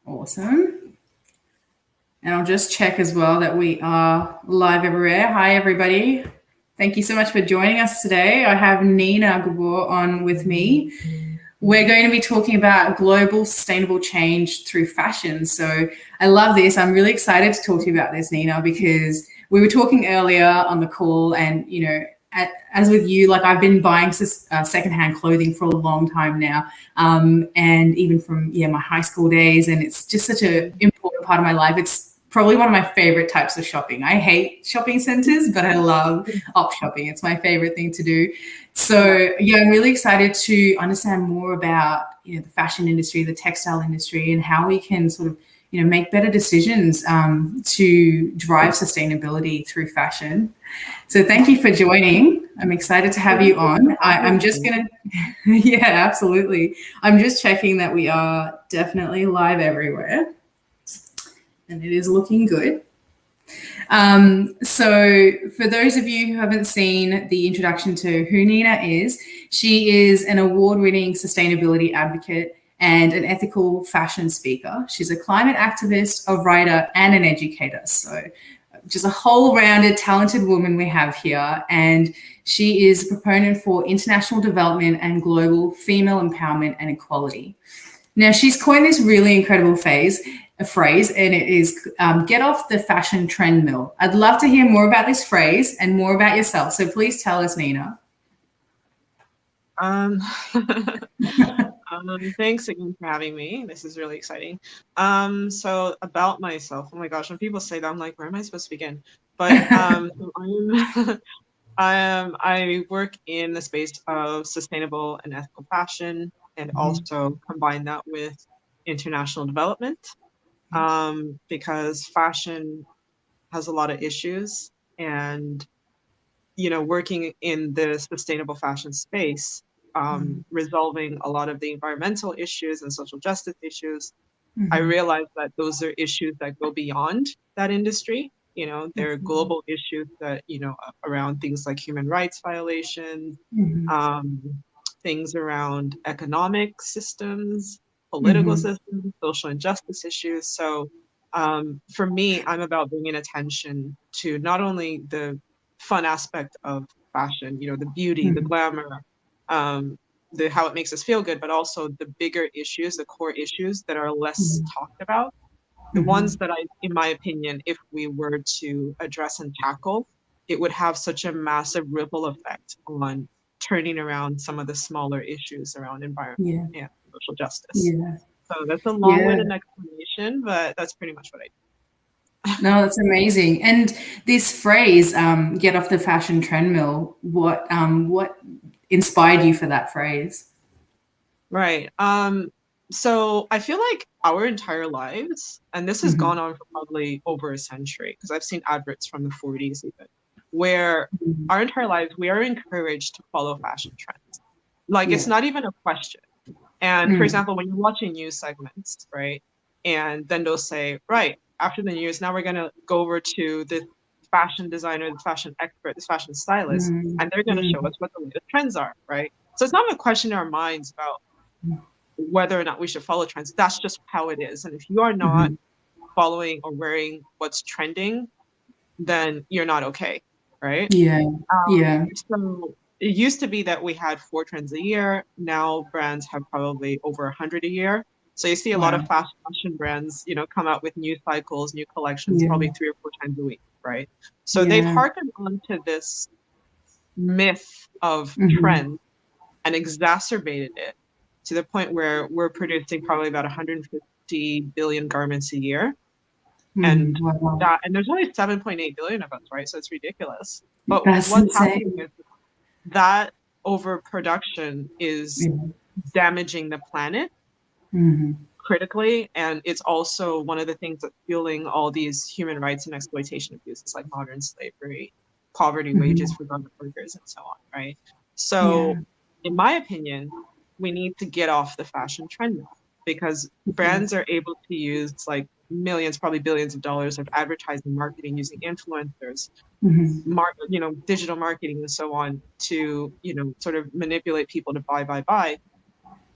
Awesome. And I'll just check as well that we are live everywhere. Hi, everybody. Thank you so much for joining us today. I have Nina Gbor on with me. We're going to be talking about global sustainable change through fashion. So I love this. I'm really excited to talk to you about this, Nina, because we were talking earlier on the call, and as with you, like I've been buying secondhand clothing for a long time now, and even from my high school days, and it's just such an important part of my life. It's probably one of my favorite types of shopping. I hate shopping centers, but I love op shopping. It's my favorite thing to do. So I'm really excited to understand more about the fashion industry, the textile industry, and how we can sort of make better decisions to drive sustainability through fashion. So thank you for joining. I'm excited to have you on. I'm just gonna, yeah, absolutely. I'm just checking that we are definitely live everywhere, and it is looking good. So for those of you who haven't seen the introduction to who Nina is, she is an award-winning sustainability advocate and an ethical fashion speaker. She's a climate activist, a writer, and an educator. So just a whole-rounded, talented woman we have here. And she is a proponent for international development and global female empowerment and equality. Now, she's coined this really incredible phrase, and it is get off the fashion trend mill. I'd love to hear more about this phrase and more about yourself. So please tell us, Nina. Thanks again for having me. This is really exciting. So about myself, oh my gosh, when people say that, I'm like, where am I supposed to begin? But I work in the space of sustainable and ethical fashion, and also combine that with international development, because fashion has a lot of issues, and working in the sustainable fashion space, resolving a lot of the environmental issues and social justice issues, I realized that those are issues that go beyond that industry. There are global issues that, around things like human rights violations, things around economic systems, political systems, social injustice issues. So for me, I'm about bringing attention to not only the fun aspect of fashion, the beauty, the glamour, how it makes us feel good, but also the bigger issues, the core issues that are less talked about. The ones that in my opinion, if we were to address and tackle, it would have such a massive ripple effect on turning around some of the smaller issues around environment and social justice. So that's a long-winded explanation, but that's pretty much what I do. No, that's amazing. And this phrase, get off the fashion trend mill, what inspired you for that phrase? Right. So I feel like our entire lives, and this has gone on for probably over a century, because I've seen adverts from the 40s even, where our entire lives, we are encouraged to follow fashion trends. Like, it's not even a question. And for example, when you're watching news segments, right, and then they'll say, right, after the news, now we're going to go over to this fashion designer, this fashion expert, this fashion stylist, and they're going to show us what the latest trends are, right? So it's not a question in our minds about whether or not we should follow trends. That's just how it is. And if you are not following or wearing what's trending, then you're not okay, right? So it used to be that we had 4 trends a year. Now brands have probably over 100 a year. So you see a lot of fast fashion brands, come out with new cycles, new collections, probably 3 or 4 times a week, right? So they've hearkened on to this myth of trend and exacerbated it to the point where we're producing probably about 150 billion garments a year. And there's only 7.8 billion of us, right? So it's ridiculous. But what's happening is that overproduction is damaging the planet critically, and it's also one of the things that's fueling all these human rights and exploitation abuses, like modern slavery, poverty, wages for government workers, and so on, right? So in my opinion, we need to get off the fashion trend, because brands are able to use like millions, probably billions of dollars of advertising, marketing, using influencers, digital marketing and so on to, sort of manipulate people to buy.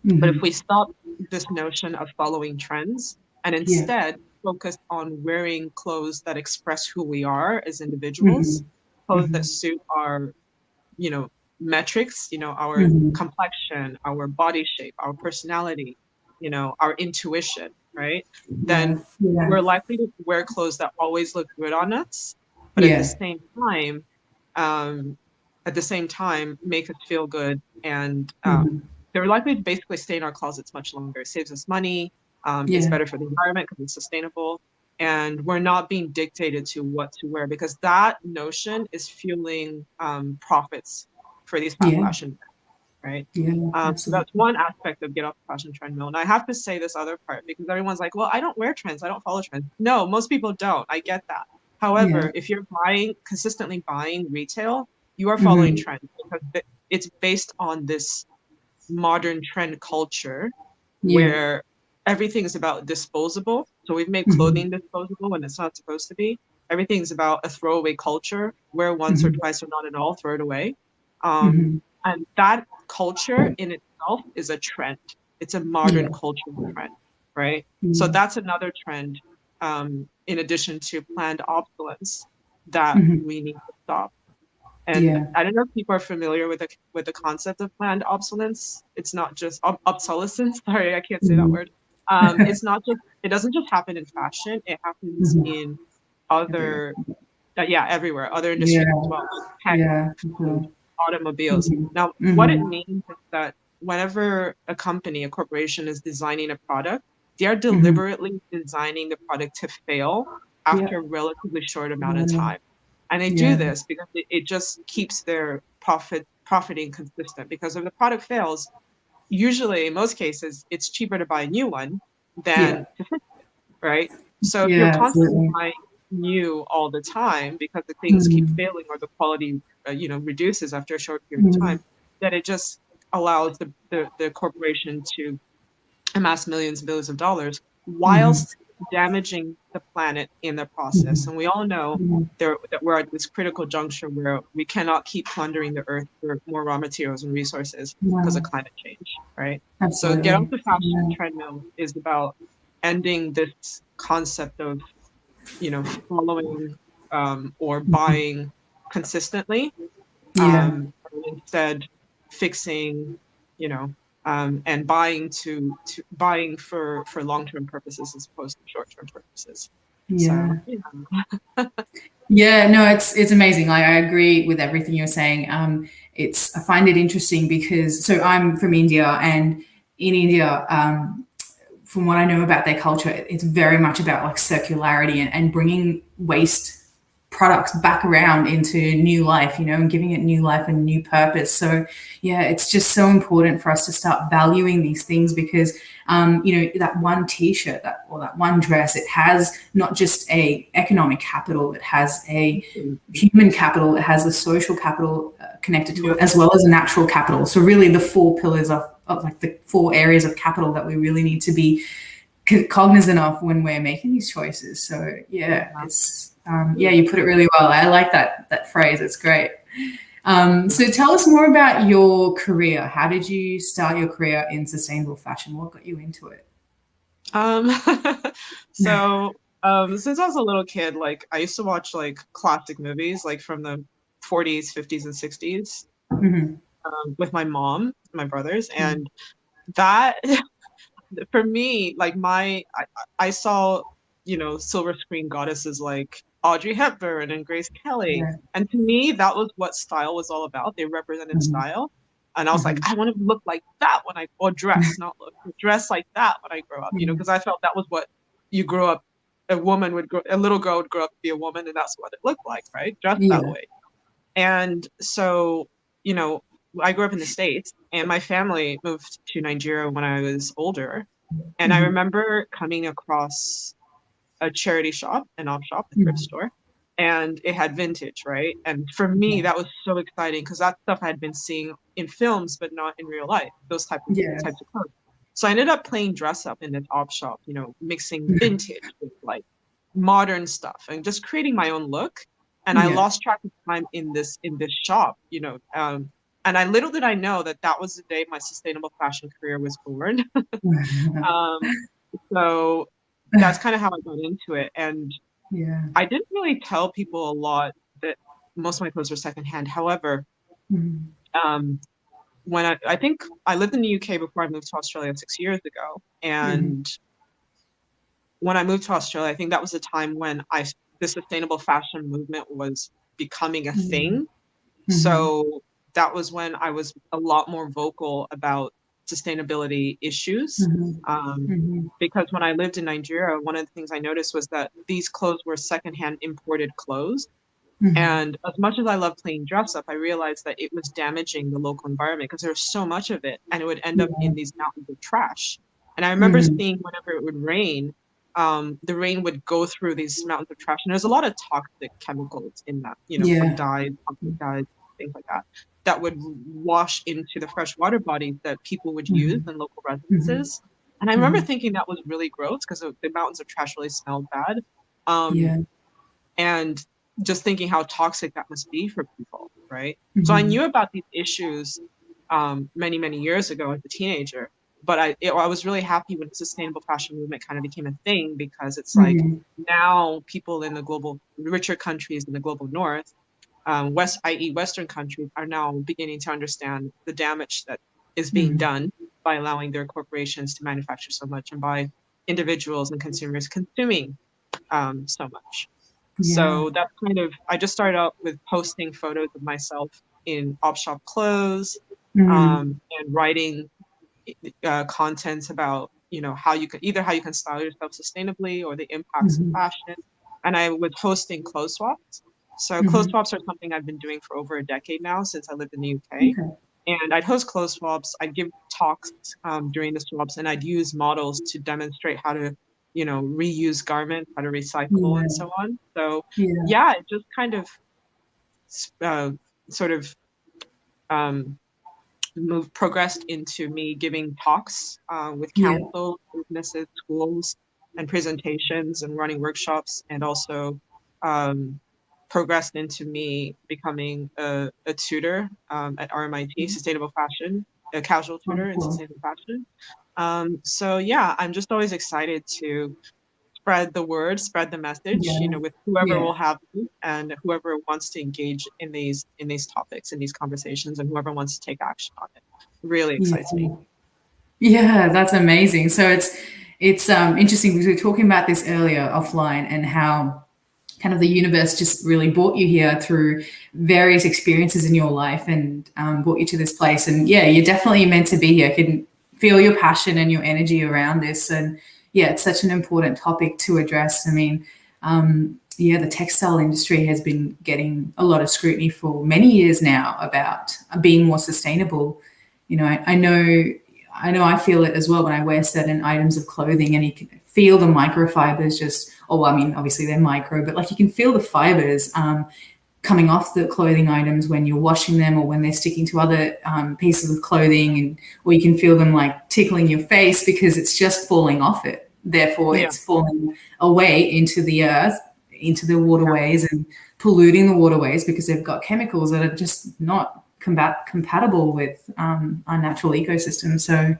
But if we stop this notion of following trends and Yeah. instead focus on wearing clothes that express who we are as individuals, Mhm. clothes that Mhm. suit our, you know, metrics, you know, our Mhm. complexion, our body shape, our personality, you know, our intuition, right? Yeah. Then Yeah. we're likely to wear clothes that always look good on us, but Yeah. um, at the same time, make us feel good, and Mhm. they're likely to basically stay in our closets much longer. It saves us money. It's Yeah. better for the environment because it's sustainable, and we're not being dictated to what to wear, because that notion is fueling profits for these fast Yeah. fashion, right? Yeah. So that's Absolutely. one aspect of get off the fashion treadmill. And I have to say this other part, because everyone's like, well, I don't wear trends. I don't follow trends. No, most people don't. I get that. Yeah. However, if you're consistently buying retail, you are following Mhm. trends, because it's based on this modern trend culture Yeah. where everything is about disposable. So we've made Mhm. clothing disposable when it's not supposed to be. Everything's about a throwaway culture, wear once or Mhm. twice or not at all, throw it away. Um, Mhm. and that culture in itself is a trend. It's a modern Yeah. cultural trend, right? So Mm. that's another trend, in addition to planned obsolescence, that Mhm. we need to stop. And Yeah. I don't know if people are familiar with the concept of planned obsolescence. It's not just obsolescence. Sorry, I can't say that Mhm. word. It's not just, it doesn't just happen in fashion. It happens Mhm. in Everywhere. other, yeah, everywhere, other Yeah. industries as well, like tech, Yeah. food, Cool. automobiles. Mhm. Now, what it Mhm. means is that whenever a company, a corporation is designing a product, they are Mhm. deliberately designing the product to fail Yeah. after a relatively short amount of Yeah. time. And they do Yeah. this because it just keeps their profiting consistent. Because if the product fails, usually in most cases, it's cheaper to buy a new one Yeah. than to fix it, right? So if you're Yeah. constantly Absolutely. buying new all the time because the things keep Mhm. failing, or the quality, reduces after a short period of time, Mhm. then it just allows the corporation to amass millions and billions of dollars Mhm. whilst damaging the planet in the process. Mhm. And we all know Mhm. that we're at this critical juncture where we cannot keep plundering the earth for more raw materials and resources because of Yeah. climate change, right? So get off Absolutely. the fashion Yeah. treadmill is about ending this concept of, following, or Mhm. buying consistently, Yeah. and instead fixing, you know, and buying to buying for long-term purposes as opposed to short-term purposes. So Yeah. yeah. Yeah, no, it's amazing. I agree with everything you're saying. It's I find it interesting because so I'm from India, and in India, from what I know about their culture, it's very much about like circularity and bringing waste products back around into new life, and giving it new life and new purpose. So, yeah, it's just so important for us to start valuing these things because, that one T-shirt or that one dress, it has not just a economic capital, it has a human capital, it has a social capital connected to Yeah. it, as well as a natural capital. So, really, the four pillars of like the four areas of capital that we really need to be cognizant of when we're making these choices. So yeah, it's yeah, you put it really well. I like that phrase. It's great. So tell us more about your career. How did you start your career in sustainable fashion? What got you into it? Um, so since I was a little kid, like I used to watch like classic movies, like from the 40s, 50s, and 60s, Mhm. with my mom, my brothers, and that for me, like I saw, silver screen goddesses like Audrey Hepburn and Grace Kelly. Yeah. And to me, that was what style was all about. They represented Mhm. style. And I was like, Mhm. I want to look like that or dress, not look, dress like that when I grow up, Mhm. because I felt that was what you grow up, a little girl would grow up to be a woman, and that's what it looked like, right? Dress that Yeah. way. And so, you know, I grew up in the States, and my family moved to Nigeria when I was older. And I Mhm. remember coming across a charity shop, an op shop, a thrift Mhm. store, and it had vintage, right? And for me, Yeah. that was so exciting because that stuff I had been seeing in films, but not in real life, those Yeah. types of clothes. So I ended up playing dress up in this op shop, mixing Mhm. vintage with like modern stuff and just creating my own look. And I Yeah. lost track of time in this shop, and I little did I know that that was the day my sustainable fashion career was born. Um, so that's kind of how I got into it. And Yeah. I didn't really tell people a lot that most of my clothes were secondhand. However, Mhm. um, when I think I lived in the UK before I moved to Australia 6 years ago. Mhm. And when I moved to Australia, I think that was the time when the sustainable fashion movement was becoming a Mhm. thing. Mhm. So that was when I was a lot more vocal about sustainability issues. Mhm. Um, Mhm. because when I lived in Nigeria, one of the things I noticed was that these clothes were secondhand imported clothes. Mhm. And as much as I love playing dress up, I realized that it was damaging the local environment because there was so much of it and it would end up Yeah. in these mountains of trash. And I remember Mhm. seeing whenever it would rain, the rain would go through these mountains of trash. And there's a lot of toxic chemicals in that, from Yeah. dyes, toxic dyes, things like that, that would wash into the freshwater bodies that people would use Mhm. in local Mhm. residences. And I remember Mhm. thinking that was really gross because the mountains of trash really smelled bad. Um, Yeah. and just thinking how toxic that must be for people, right? So I Mhm. knew about these issues many, many years ago as a teenager, but I was really happy when the sustainable fashion movement kind of became a thing because it's like Mhm. now people in the global richer countries in the global north, i.e. Western countries, are now beginning to understand the damage that is being Mhm. done by allowing their corporations to manufacture so much and by individuals and consumers consuming so much. Yeah. So that's kind of, I just started out with posting photos of myself in op shop clothes, Mhm. and writing content about, how you can style yourself sustainably or the impacts of Mhm. fashion. And I was hosting clothes swaps. So clothes Mhm. swaps are something I've been doing for over a decade now since I lived in the UK. Okay. And I'd host clothes swaps. I'd give talks during the swaps, and I'd use models to demonstrate how to, reuse garments, how to recycle, and Yeah. so on. So Yeah. yeah, it just kind of uh, sort of um, progressed into me giving talks with Yeah. councils, businesses, schools, and presentations and running workshops, and also um, progressed into me becoming a tutor at RMIT, Sustainable Fashion, a casual tutor in Wonderful. sustainable fashion. So yeah, I'm just always excited to spread the word, spread the message, Yeah. with whoever Yeah. will have me and whoever wants to engage in these topics, in these conversations, and whoever wants to take action on it. Really Yeah. excites me. Yeah, that's amazing. So it's interesting because we were talking about this earlier offline and how kind of the universe just really brought you here through various experiences in your life and brought you to this place. And yeah, you're definitely meant to be here. I can feel your passion and your energy around this. And yeah, it's such an important topic to address. I mean, yeah, the textile industry has been getting a lot of scrutiny for many years now about being more sustainable. You know, I know I feel it as well when I wear certain items of clothing and you can feel the microfibers just, oh, well, I mean, obviously they're micro, but like you can feel the fibers coming off the clothing items when you're washing them or when they're sticking to other pieces of clothing, and or you can feel them like tickling your face because it's just falling off it. Therefore, Yeah, it's falling away into the earth, into the yeah, waterways, and polluting the waterways because they've got chemicals that are just not compatible with our natural ecosystem. So, yeah,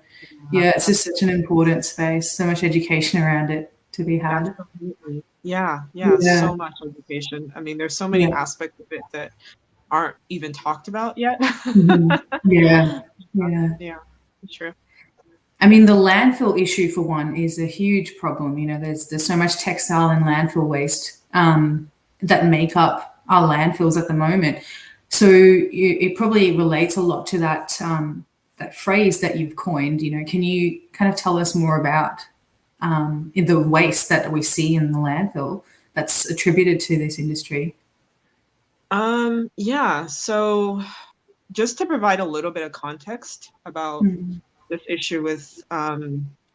yeah, it's just such an absolutely. important space. So much education around it to be had. Absolutely. Yeah, yeah, Yeah, so much education. I mean, there's so many yeah, aspects of it that aren't even talked about yet. mhm, yeah, yeah. Yeah, sure. I mean, the landfill issue, for one, is a huge problem. You know, there's so much textile and landfill waste that make up our landfills at the moment. So it probably relates a lot to that phrase that you've coined. You know, can you kind of tell us more about the waste that we see in the landfill that's attributed to this industry? Yeah, so just to provide a little bit of context about Mm-hmm. this issue with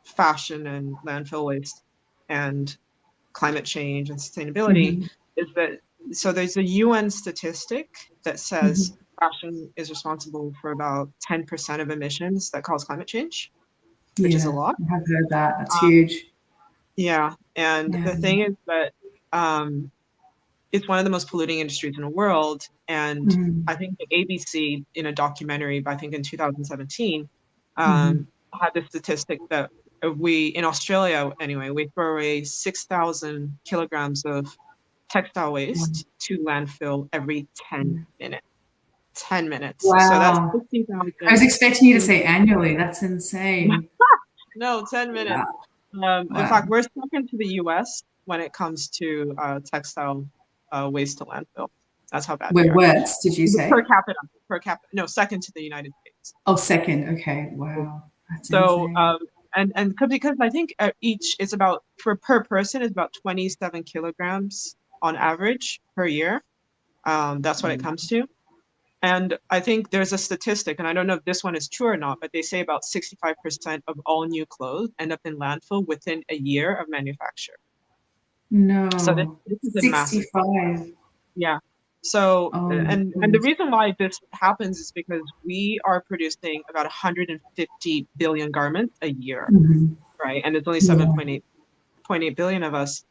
fashion and landfill waste and climate change and sustainability Mm-hmm. is that, so there's a UN statistic that Mm-hmm. says fashion is responsible for about 10% of emissions that cause climate change, which is a Yeah, lot. I have heard that. That's Um, huge. yeah, and Yeah. the thing is that um, it's one of the most polluting industries in the world. And Mm-hmm. I think the ABC, in a documentary, I think in 2017, Mm-hmm. had the statistic that in Australia anyway, we throw away 6,000 kilograms of textile waste to landfill every 10 minutes. 10 minutes. So that's Wow. 60,000. I was expecting you to say annually. That's insane. No, 10 minutes. Wow. In fact, we're second to the US when it comes to textile waste to landfill. That's how bad we We're are. worse, did you Per say? capita. No, second to the United States. Oh, second. Okay. Wow. That's So, insane. and because I think it's about, per person, it's about 27 kilograms on average per year. That's what it comes to. And I think there's a statistic, and I don't know if this one is true or not, but they say about 65% of all new clothes end up in landfill within a year of manufacture. So No. this is a massive, 65. yeah. So, Oh my and the goodness. reason why this happens is because we are producing about 150 billion garments a year, Mhm. right? And there's only Yeah. 7.8 billion of us.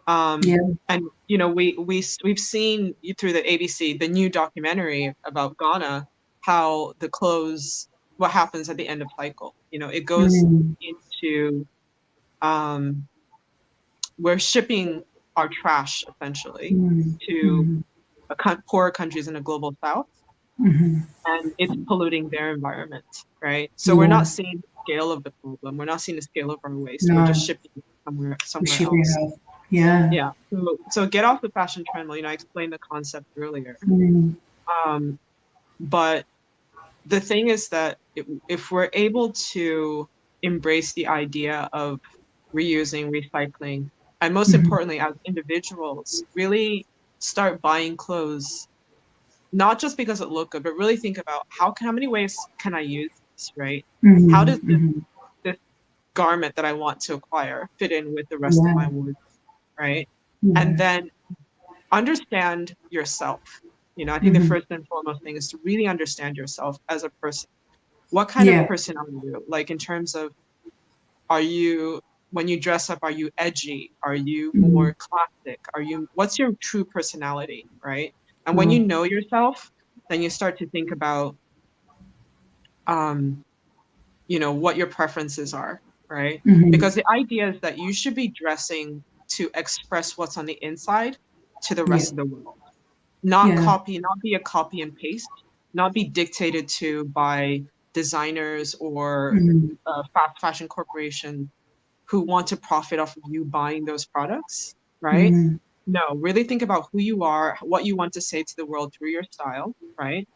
Yeah. And you know, we've seen through the ABC, the new documentary about Ghana, how the clothes, what happens at the end of cycle. You know, it goes Mm. into we're shipping our trash essentially Mm. to Mm. poorer countries in the global south, Mhm. and it's polluting their environment, right? So we're not Yeah. seeing the scale of the problem. We're not seeing the scale of our waste. We're just No. shipping it We're somewhere shipping else. it off. Yeah. Yeah. So get off the fashion trend. Well, you know, I explained the concept earlier. Mm. Um, but the thing is that if we're able to embrace the idea of reusing, recycling, and most Mhm. importantly, as individuals, really start buying clothes, not just because it look good, but really think about how many ways can I use this, right? How Mhm. does Mhm. this garment that I want to acquire fit in with the rest of Yeah. my wardrobe, right? And Yeah. then understand yourself. You know, I think the Mhm. first and foremost thing is to really understand yourself as a person. What kind of Yeah. person are you? Like, in terms of, are you, when you dress up, are you edgy? Are you Mhm. more classic? What's your true personality, right? And when you Sure. know yourself, then you start to think about, um, you know, what your preferences are, right? Mhm. Because the idea is that you should be dressing to express what's on the inside to the Yeah. rest of the world. Not Yeah. copy, not be a copy and paste, not be dictated to by designers or Mhm. fast fashion corporations who want to profit off of you buying those products, right? Mhm. No, really think about who you are, what you want to say to the world through your style, right?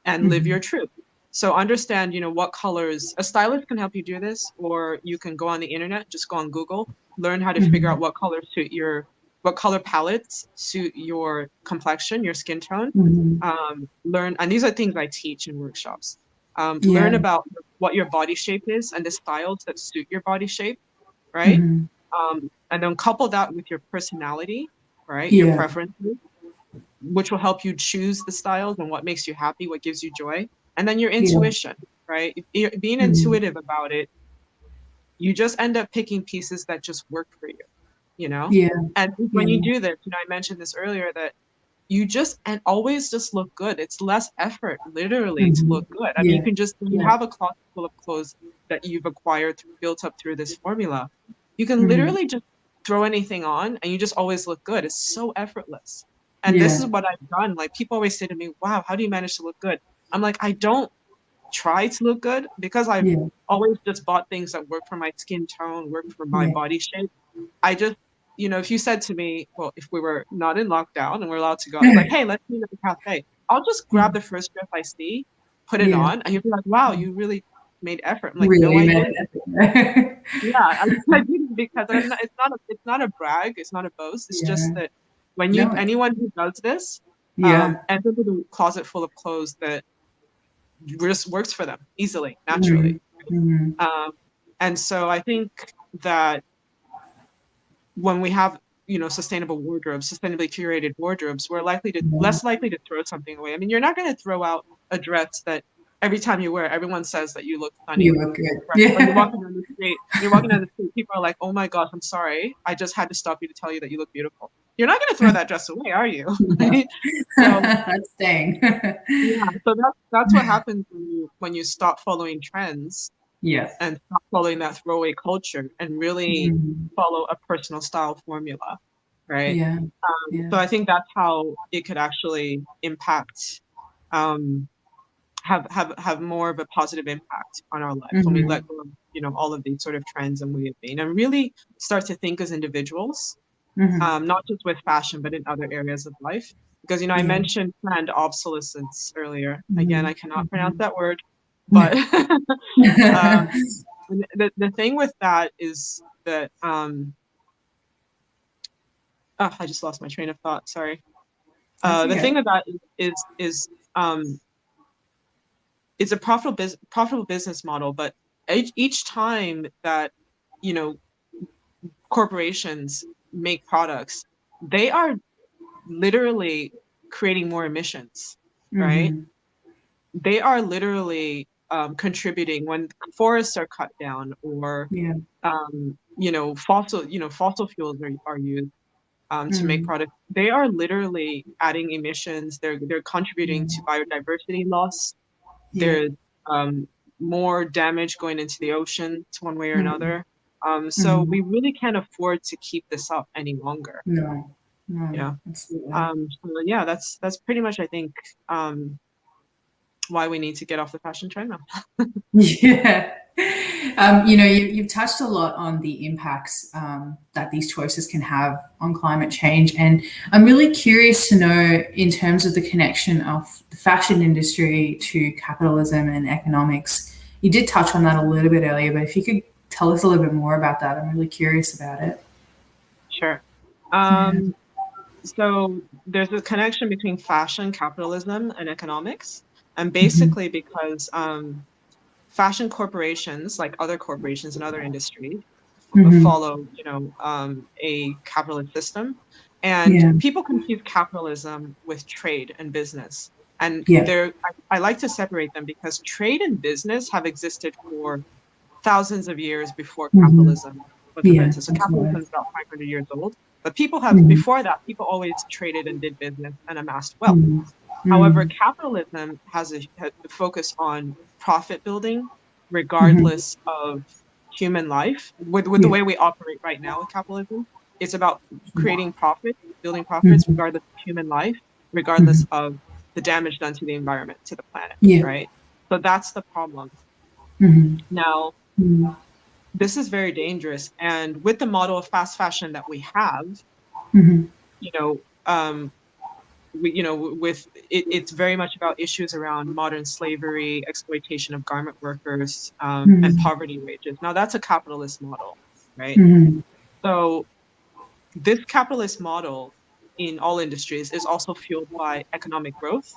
And live your Mhm. truth. So understand, you know, what colors, a stylist can help you do this, or you can go on the internet, just go on Google, learn how to figure out Mhm. what color palettes suit your complexion, your skin tone. Mhm. Learn, and these are things I teach in workshops. Learn Yeah. about what your body shape is and the styles that suit your body shape, right? Mhm. And then couple that with your personality, right? Your Yeah. preferences, which will help you choose the styles and what makes you happy, what gives you joy. And then your Yeah. intuition, right? Being Mhm. intuitive about it, you just end up picking pieces that just work for you, you know? Yeah. And when you Yeah. do this, you know, I mentioned this earlier, that you just, and always just look good. It's less effort, literally, to Mhm. look good. I mean, you Yeah. can just, when you Yeah. have a closet full of clothes that you've acquired, built up through this formula, you can Mhm. literally just throw anything on and you just always look good. It's so effortless. And this is Yeah. what I've done. Like, people always say to me, wow, how do you manage to look good? I'm like, I don't try to look good, because I've Yeah. always just bought things that work for my skin tone, work for my Yeah. body shape. I just, you know, if you said to me, well, if we were not in lockdown and we're allowed to go out, like, hey, let's meet at the cafe, I'll just grab the first dress I see, put it Yeah. on, and you'll be like, wow, you really made effort. I'm like, no, Really I mad didn't. at it. Yeah, I didn't, because I'm not, it's not a brag, it's not a boast. It's just Yeah. that when No. anyone who does this, Yeah. ends up with a closet full of clothes that just works for them easily, naturally. Mhm. Mhm. Um, and so I think that when we have, you know, sustainable wardrobes, sustainably curated wardrobes, we're Yeah. less likely to throw something away. I mean, you're not going to throw out a dress that every time you wear, everyone says that you look You stunning in, look good. right? Or Yeah. you're walking down the street, people are like, oh my gosh, I'm sorry, I just had to stop you to tell you that you look beautiful. You're not going to throw that dress away, are you? No. Right? So That's staying. yeah, so that's what happens when you stop following trends, Yeah. and stop following that throwaway culture and really follow a personal style formula, right? Yeah. Yeah. So I think that's how it could actually impact, um, have more of a positive impact on our lives when we let go of, all of these sort of trends and way of being, and really start to think as individuals, not just with fashion, but in other areas of life. Because, I Yeah. mentioned planned obsolescence earlier. Again, I cannot pronounce Mhm. that word, but the thing with that is that, I just lost my train of thought. Sorry. That's The thing okay. with that is it's a profitable business model, but each time that, you know corporations make products, they are literally creating more emissions, right? Hmm. They are literally contributing when forests are cut down, or Yeah. fossil fuels are used to make Mm. products. They are literally adding emissions. They're contributing to Mm. biodiversity loss. Yeah. There's more damage going into the ocean to one way or Mm. another. So Mm. we really can't afford to keep this up any longer. No. No. Yeah. Absolutely. So yeah, that's pretty much, I think, why we need to get off the fashion treadmill. Yeah. You've touched a lot on the impacts that these choices can have on climate change. And I'm really curious to know, in terms of the connection of the fashion industry to capitalism and economics. You did touch on that a little bit earlier, but if you could tell us a little bit more about that, I'm really curious about it. Sure. Yeah. So there's a connection between fashion, capitalism, and economics. And Mhm. basically because fashion corporations, like other corporations in other industries, Mhm. follow, a capitalist system. And Yeah. people confuse capitalism with trade and business. And Yeah. I like to separate them because trade and business have existed for thousands of years before Mhm. capitalism was Yeah. invented. So Absolutely. capitalism is about 500 years old. But people have, Mhm. before that, people always traded and did business and amassed wealth. Mhm. However, Mhm. capitalism has a focus on profit building, Mhm. regardless of human life. With the Yeah. way we operate right now with capitalism, it's about creating profit, building profits, Mhm. regardless of human life, regardless Mhm. of the damage done to the environment, to the planet, Yeah. right? So that's the problem. Mhm. Now, Mhm. this is very dangerous. And with the model of fast fashion that we have, Mhm. you know, with it, it's very much about issues around modern slavery, exploitation of garment workers, and Mhm. poverty wages. Now, that's a capitalist model, right? Mhm. So, this capitalist model in all industries is also fueled by economic growth,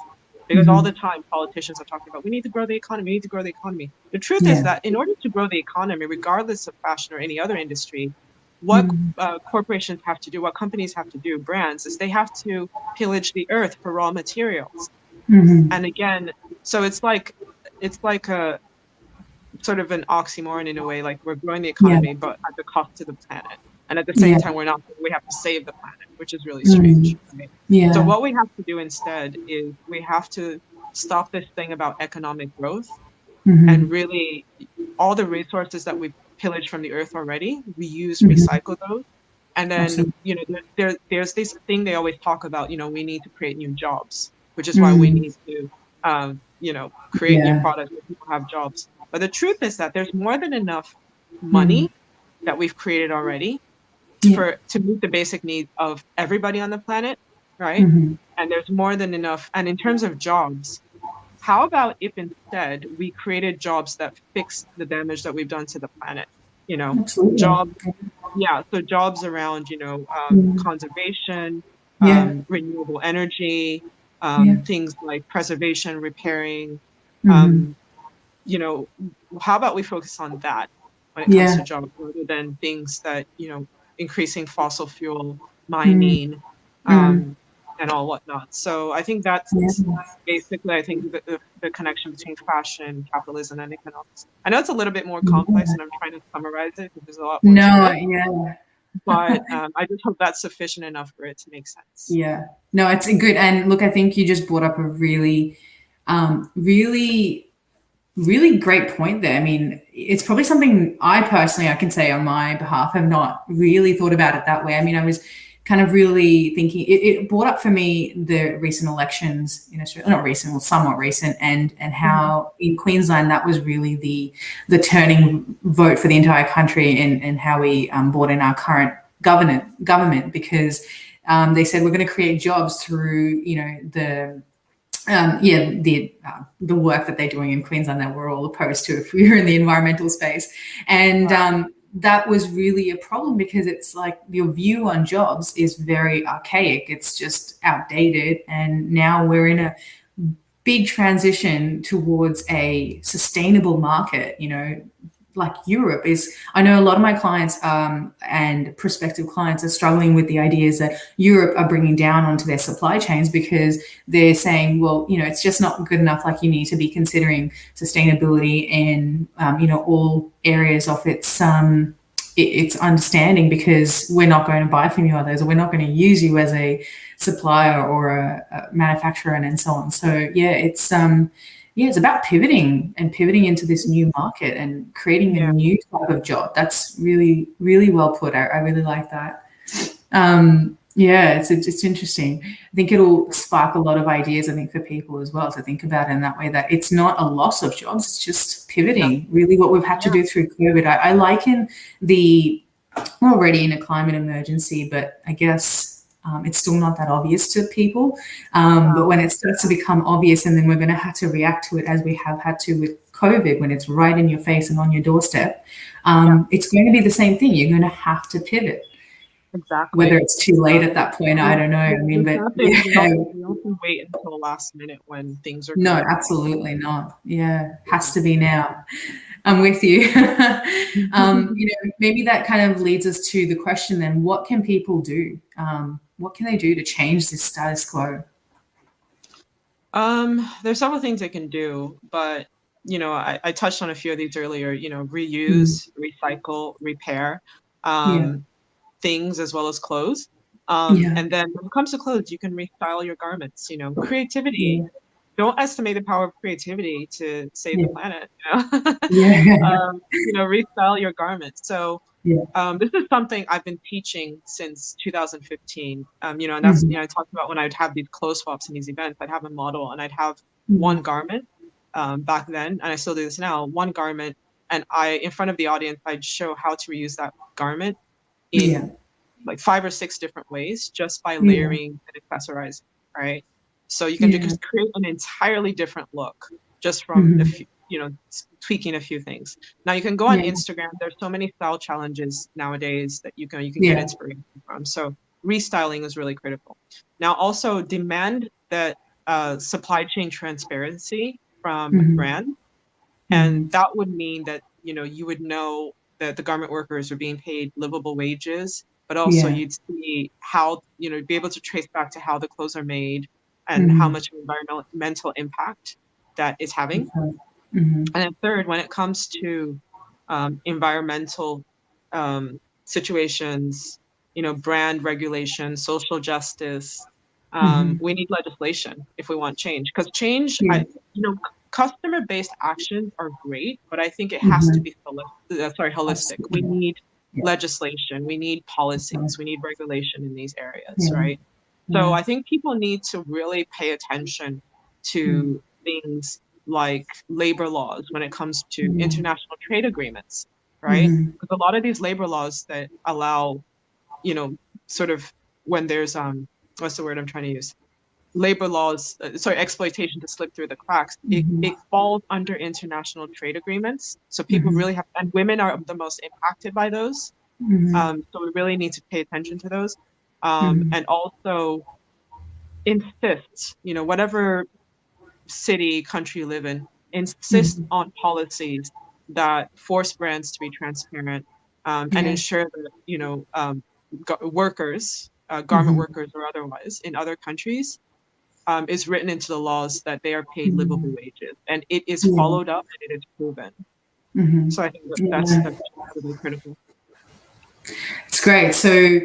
because all the Mhm. time politicians are talking about we need to grow the economy, we need to grow the economy. The truth is Yeah. that in order to grow the economy, regardless of fashion or any other industry, what Mhm. corporations have to do, what companies have to do, brands, is they have to pillage the earth for raw materials. Mhm. And again, so it's like a sort of an oxymoron in a way, like we're growing the Yeah. economy, but at the cost to the planet. And at the same Yeah. time, we have to save the planet, which is really strange. Mhm. Right? So Yeah. what we have to do instead is we have to stop this thing about economic growth, and Mhm. really all the resources that we pillaged from the earth already, we use, Mhm. recycle those. And then, Absolutely. there's this thing they always talk about, we need to create new jobs, which is why we Mhm. need to, create new Yeah. products where people have jobs. But the truth is that there's more than enough Mhm. money that we've created already Yeah. to meet the basic needs of everybody on the planet, right? Mhm. And there's more than enough. And in terms of jobs, how about if instead we created jobs that fix the damage that we've done to the planet? Absolutely. Jobs, yeah. So jobs around, Mhm. conservation, Yeah. renewable energy, Yeah. things like preservation, repairing. Mhm. Um, you know, how about we focus on that when it comes to Yeah. jobs, rather than things that, increasing fossil fuel Mhm. mining, Mhm. um, and all whatnot. So I think Yeah. that's basically, I think, the connection between fashion, capitalism, and economics. I know it's a little bit more complex, Yeah. and I'm trying to summarize it because there's a lot more to No, it, yeah. but I just hope that's sufficient enough for it to make sense. Yeah. No, it's a good. And look, I think you just brought up a really, really Really great point there. I mean, it's probably something I personally, I can say on my behalf, have not really thought about it that way. I mean, I was kind of really thinking, it brought up for me the recent elections in Australia, not recent, well, somewhat recent, and how in Queensland that was really the turning vote for the entire country, and how we brought in our current government because they said we're going to create jobs through, the work that they're doing in Queensland that we're all opposed to if we're in the environmental space. And that was really a problem because it's like your view on jobs is very archaic. It's just outdated. And now we're in a big transition towards a sustainable market, like Europe is. I know a lot of my clients and prospective clients are struggling with the ideas that Europe are bringing down onto their supply chains because they're saying, well, it's just not good enough. Like you need to be considering sustainability in, all areas of its understanding, because we're not going to buy from you others, or we're not going to use you as a supplier or a manufacturer, and so on. So it's about pivoting into this new market and creating a new type of job. That's really, really well put. I really like that. It's interesting. I think it'll spark a lot of ideas, I think, for people as well to think about in that way, that it's not a loss of jobs, it's just pivoting, really what we've had to do through COVID. I liken we're already in a climate emergency, but I guess it's still not that obvious to people. But when it starts to become obvious, and then we're going to have to react to it as we have had to with COVID, when it's right in your face and on your doorstep, it's going to be the same thing. You're going to have to pivot. Exactly. Whether it's too late at that point, I don't know. I mean, but you don't wait until the last minute when things are. No, absolutely not. Yeah, has to be now. I'm with you. Maybe that kind of leads us to the question then: what can people do? What can they do to change this status quo? There's several things they can do, but I touched on a few of these earlier. Reuse, recycle, repair. Things as well as clothes. And then when it comes to clothes, you can restyle your garments. Creativity. Don't estimate the power of creativity to save the planet. Restyle your garments. So this is something I've been teaching since 2015. And that's I talked about when I'd have these clothes swaps in these events. I'd have a model and I'd have one garment back then, and I still do this now. One garment, and in front of the audience, I'd show how to reuse that garment in like 5 or 6 different ways, just by layering and accessorizing, right? So you can just create an entirely different look just from a few, tweaking a few things. Now you can go on Instagram. There's so many style challenges nowadays that you can get inspiration from. So restyling is really critical. Now also demand that supply chain transparency from brands, and that would mean that you would know that the garment workers are being paid livable wages, but also you'd see how, be able to trace back to how the clothes are made and how much environmental impact that is having. And then third, when it comes to environmental situations, brand regulation, social justice, we need legislation if we want change. Because change, customer-based actions are great, but I think it has to be holistic. We need legislation, we need policies, we need regulation in these areas, right? So I think people need to really pay attention to things like labor laws when it comes to international trade agreements, right? Because a lot of these labor laws that allow, sort of when there's what's the word I'm trying to use? Labor laws, exploitation to slip through the cracks, it falls under international trade agreements. So people really have, and women are the most impacted by those. So we really need to pay attention to those. And also insist, whatever city, country you live in, insist on policies that force brands to be transparent and ensure that, workers, garment workers or otherwise in other countries, is written into the laws that they are paid livable wages, and it is followed up and it is proven. So I think that's really critical. It's great. So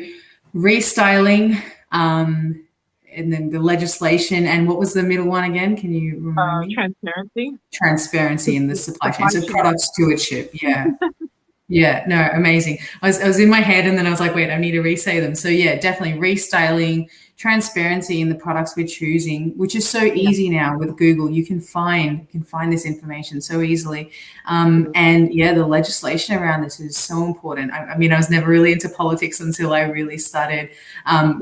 restyling, and then the legislation, and what was the middle one again? Can you remind me? Transparency in the supply chain. So product stewardship. Yeah. Yeah, no, amazing. I was in my head and then I was like, wait, I need to re-say them. So yeah, definitely restyling, transparency in the products we're choosing, which is so easy now with Google. You can find this information so easily. And yeah, the legislation around this is so important. I mean, I was never really into politics until I really started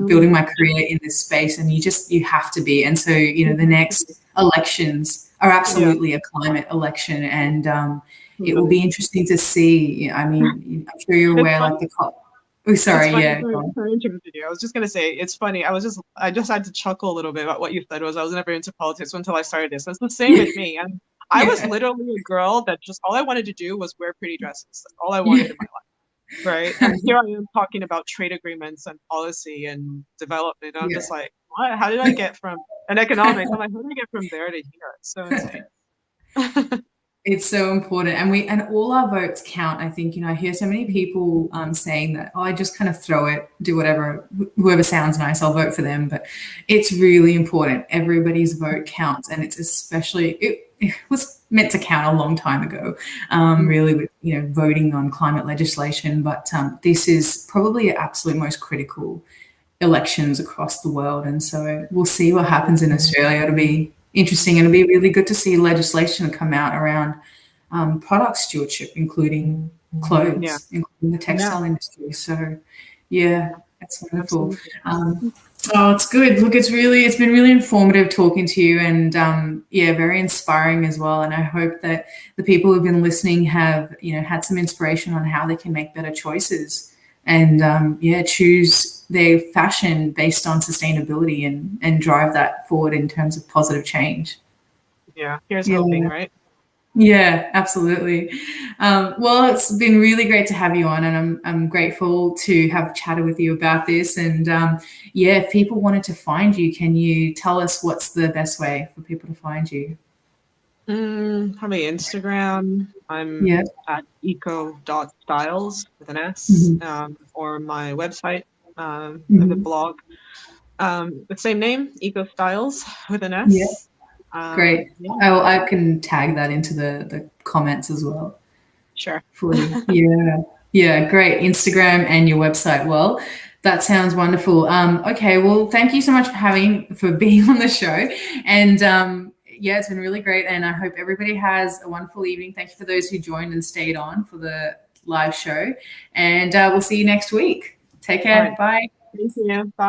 building my career in this space, and you have to be. And so, the next elections are absolutely a climate election, and it will be interesting to see. I mean, I'm sure you're aware, like the COP. Oh, sorry, yeah. I was just gonna say it's funny. I just had to chuckle a little bit about what you said. I was never into politics until I started this. It's the same with me. And I was literally a girl that just all I wanted to do was wear pretty dresses. That's all I wanted in my life. Right. And here I am talking about trade agreements and policy and development. And I'm just like, what? How did I get from and economics? I'm like, how did I get from there to here? It's so insane. It's so important, and all our votes count. I think, I hear so many people saying that, I just kind of throw it, do whatever, whoever sounds nice, I'll vote for them. But it's really important. Everybody's vote counts, and it's especially, it was meant to count a long time ago, really, with, voting on climate legislation. But this is probably the absolute most critical elections across the world. And so we'll see what happens in Australia. It'll be interesting, and it'll be really good to see legislation come out around product stewardship, including clothes, including the textile industry. So yeah, that's wonderful. It's good. Look, it's been really informative talking to you, and very inspiring as well. And I hope that the people who've been listening have, had some inspiration on how they can make better choices and choose their fashion based on sustainability and drive that forward in terms of positive change. Yeah, here's hoping, right? Yeah, absolutely. Well, it's been really great to have you on, and I'm grateful to have chatted with you about this. And if people wanted to find you, can you tell us what's the best way for people to find you? Probably Instagram. I'm at eco.styles with an S, or my website, the blog, the same name, Eco Styles with an S. Yeah. Great. I can tag that into the comments as well. Sure. For you. Yeah, great. Instagram and your website. Well, that sounds wonderful. Okay, well, thank you so much for being on the show. And it's been really great, and I hope everybody has a wonderful evening. Thank you for those who joined and stayed on for the live show, and we'll see you next week. Take care. Bye. Thank you. Bye.